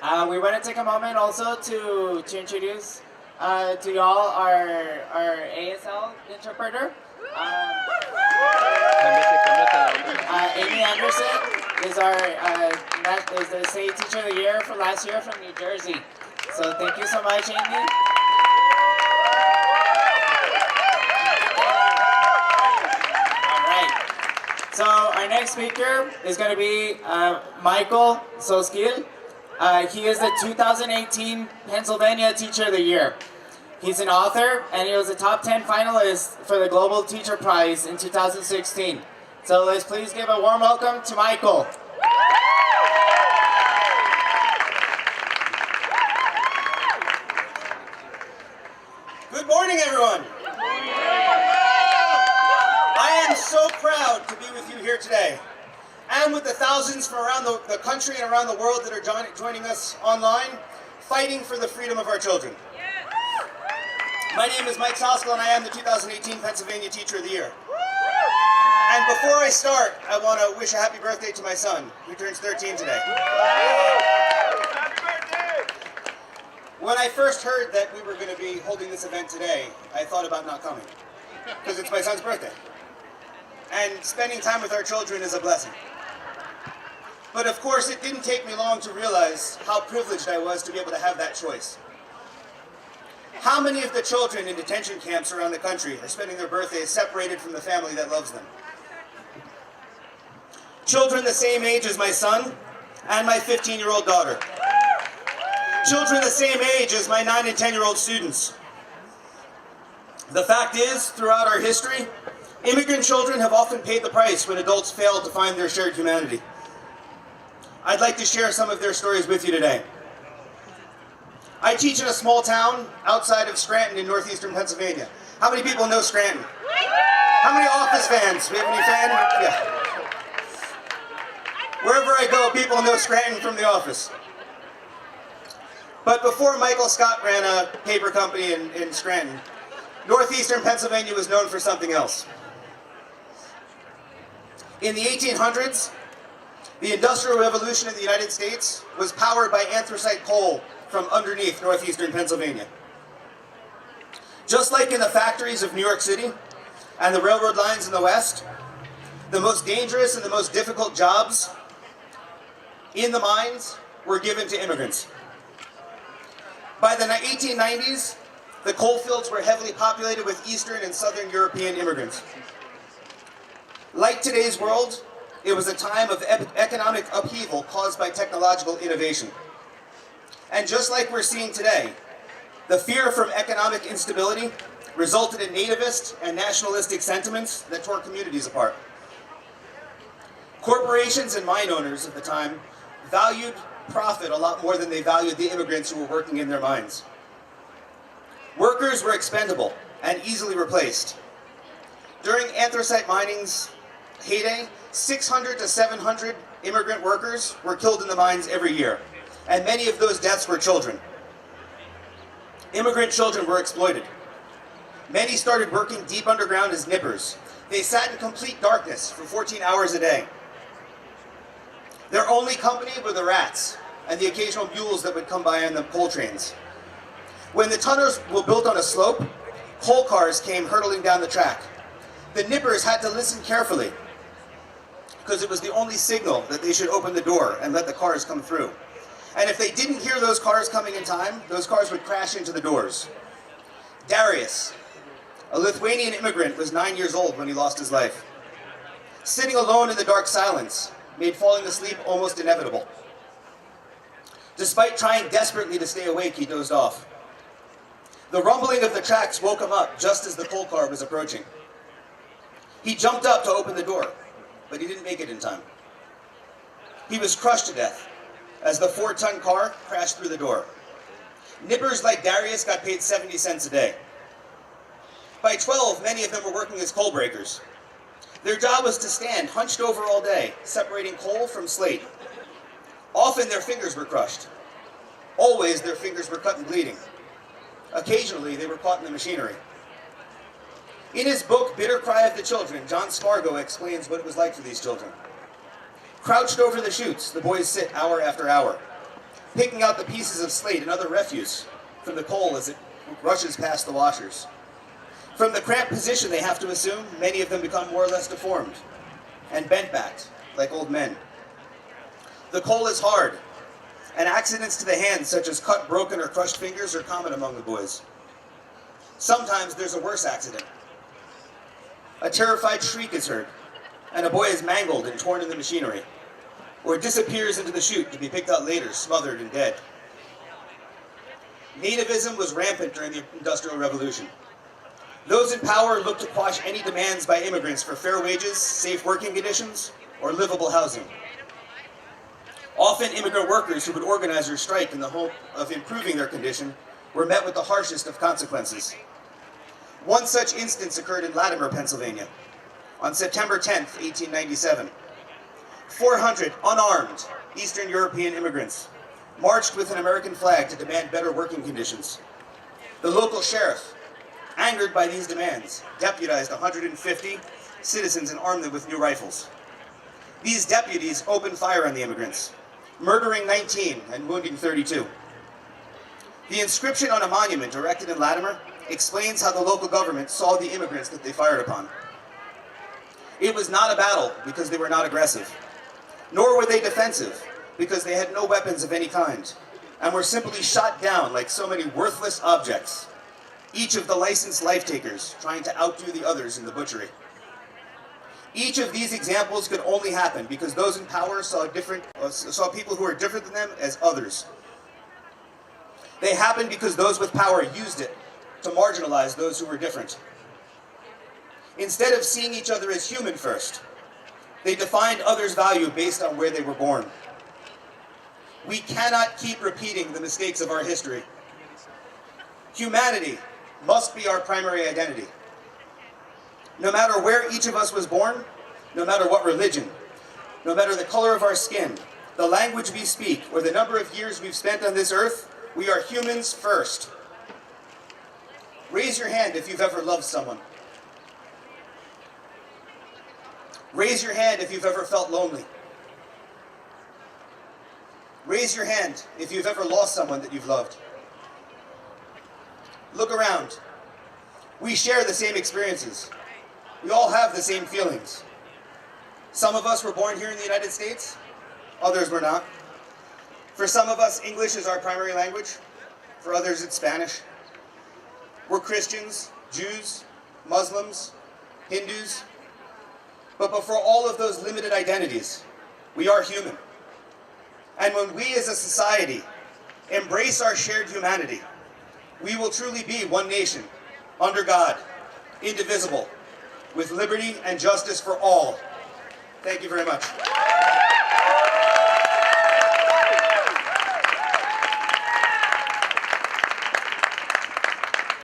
We want to take a moment also to introduce to y'all our ASL interpreter. Amy Anderson is the state teacher of the year for last year from New Jersey. So thank you so much, Amy. All right. So our next speaker is going to be Michael Soskil. He is the 2018 Pennsylvania Teacher of the Year. He's an author, and he was a top 10 finalist for the Global Teacher Prize in 2016. So let's please give a warm welcome to Michael. Good morning, everyone. I am so proud to be with you here today, and with the thousands from around the country and around the world that are joining us online, fighting for the freedom of our children. My name is Mike Soskil, and I am the 2018 Pennsylvania Teacher of the Year. And before I start, I want to wish a happy birthday to my son, who turns 13 today. Happy birthday! When I first heard that we were going to be holding this event today, I thought about not coming, because it's my son's birthday. And spending time with our children is a blessing. But of course, it didn't take me long to realize how privileged I was to be able to have that choice. How many of the children in detention camps around the country are spending their birthdays separated from the family that loves them? Children the same age as my son and my 15-year-old daughter. Children the same age as my 9 and 10-year-old students. The fact is, throughout our history, immigrant children have often paid the price when adults fail to find their shared humanity. I'd like to share some of their stories with you today. I teach in a small town outside of Scranton in Northeastern Pennsylvania. How many people know Scranton? How many Office fans? We have any fans? Yeah. Wherever I go, people know Scranton from The Office. But before Michael Scott ran a paper company in Scranton, Northeastern Pennsylvania was known for something else. In the 1800s, the Industrial Revolution in the United States was powered by anthracite coal from underneath Northeastern Pennsylvania. Just like in the factories of New York City and the railroad lines in the West, the most dangerous and the most difficult jobs in the mines were given to immigrants. By the 1890s, the coal fields were heavily populated with Eastern and Southern European immigrants. Like today's world, it was a time of economic upheaval caused by technological innovation. And just like we're seeing today, the fear from economic instability resulted in nativist and nationalistic sentiments that tore communities apart. Corporations and mine owners at the time valued profit a lot more than they valued the immigrants who were working in their mines. Workers were expendable and easily replaced. During anthracite mining's heyday, 600 to 700 immigrant workers were killed in the mines every year, and many of those deaths were children. Immigrant children were exploited. Many started working deep underground as nippers. They sat in complete darkness for 14 hours a day. Their only company were the rats and the occasional mules that would come by on the coal trains. When the tunnels were built on a slope, coal cars came hurtling down the track. The nippers had to listen carefully, because it was the only signal that they should open the door and let the cars come through. And if they didn't hear those cars coming in time, those cars would crash into the doors. Darius, a Lithuanian immigrant, was 9 years old when he lost his life. Sitting alone in the dark silence made falling asleep almost inevitable. Despite trying desperately to stay awake, he dozed off. The rumbling of the tracks woke him up just as the coal car was approaching. He jumped up to open the door, but he didn't make it in time. He was crushed to death as the 4-ton car crashed through the door. Nippers like Darius got paid 70 cents a day. By 12, many of them were working as coal breakers. Their job was to stand hunched over all day, separating coal from slate. Often their fingers were crushed. Always their fingers were cut and bleeding. Occasionally they were caught in the machinery. In his book, Bitter Cry of the Children, John Spargo explains what it was like for these children. Crouched over the chutes, the boys sit hour after hour. picking out the pieces of slate and other refuse from the coal as it rushes past the washers. From the cramped position they have to assume, many of them become more or less deformed and bent-backed, like old men. The coal is hard, and accidents to the hands, such as cut, broken, or crushed fingers, are common among the boys. Sometimes there's a worse accident. A terrified shriek is heard, and a boy is mangled and torn in the machinery, or disappears into the chute to be picked out later, smothered and dead. Nativism was rampant during the Industrial Revolution. Those in power looked to quash any demands by immigrants for fair wages, safe working conditions, or livable housing. Often immigrant workers who would organize or strike in the hope of improving their condition were met with the harshest of consequences. One such instance occurred in Latimer, Pennsylvania, on September 10th, 1897. 400 unarmed Eastern European immigrants marched with an American flag to demand better working conditions. The local sheriff, angered by these demands, deputized 150 citizens and armed them with new rifles. These deputies opened fire on the immigrants, murdering 19 and wounding 32. The inscription on a monument erected in Latimer explains how the local government saw the immigrants that they fired upon. It was not a battle because they were not aggressive, nor were they defensive because they had no weapons of any kind and were simply shot down like so many worthless objects, each of the licensed life-takers trying to outdo the others in the butchery. Each of these examples could only happen because those in power saw people who were different than them as others. They happened because those with power used it to marginalize those who were different. Instead of seeing each other as human first, they defined others' value based on where they were born. We cannot keep repeating the mistakes of our history. Humanity must be our primary identity. No matter where each of us was born, no matter what religion, no matter the color of our skin, the language we speak, or the number of years we've spent on this earth, we are humans first. Raise your hand if you've ever loved someone. Raise your hand if you've ever felt lonely. Raise your hand if you've ever lost someone that you've loved. Look around. We share the same experiences. We all have the same feelings. Some of us were born here in the United States, others were not. For some of us, English is our primary language. For others, it's Spanish. We're Christians, Jews, Muslims, Hindus. But before all of those limited identities, we are human. And when we as a society embrace our shared humanity, we will truly be one nation, under God, indivisible, with liberty and justice for all. Thank you very much.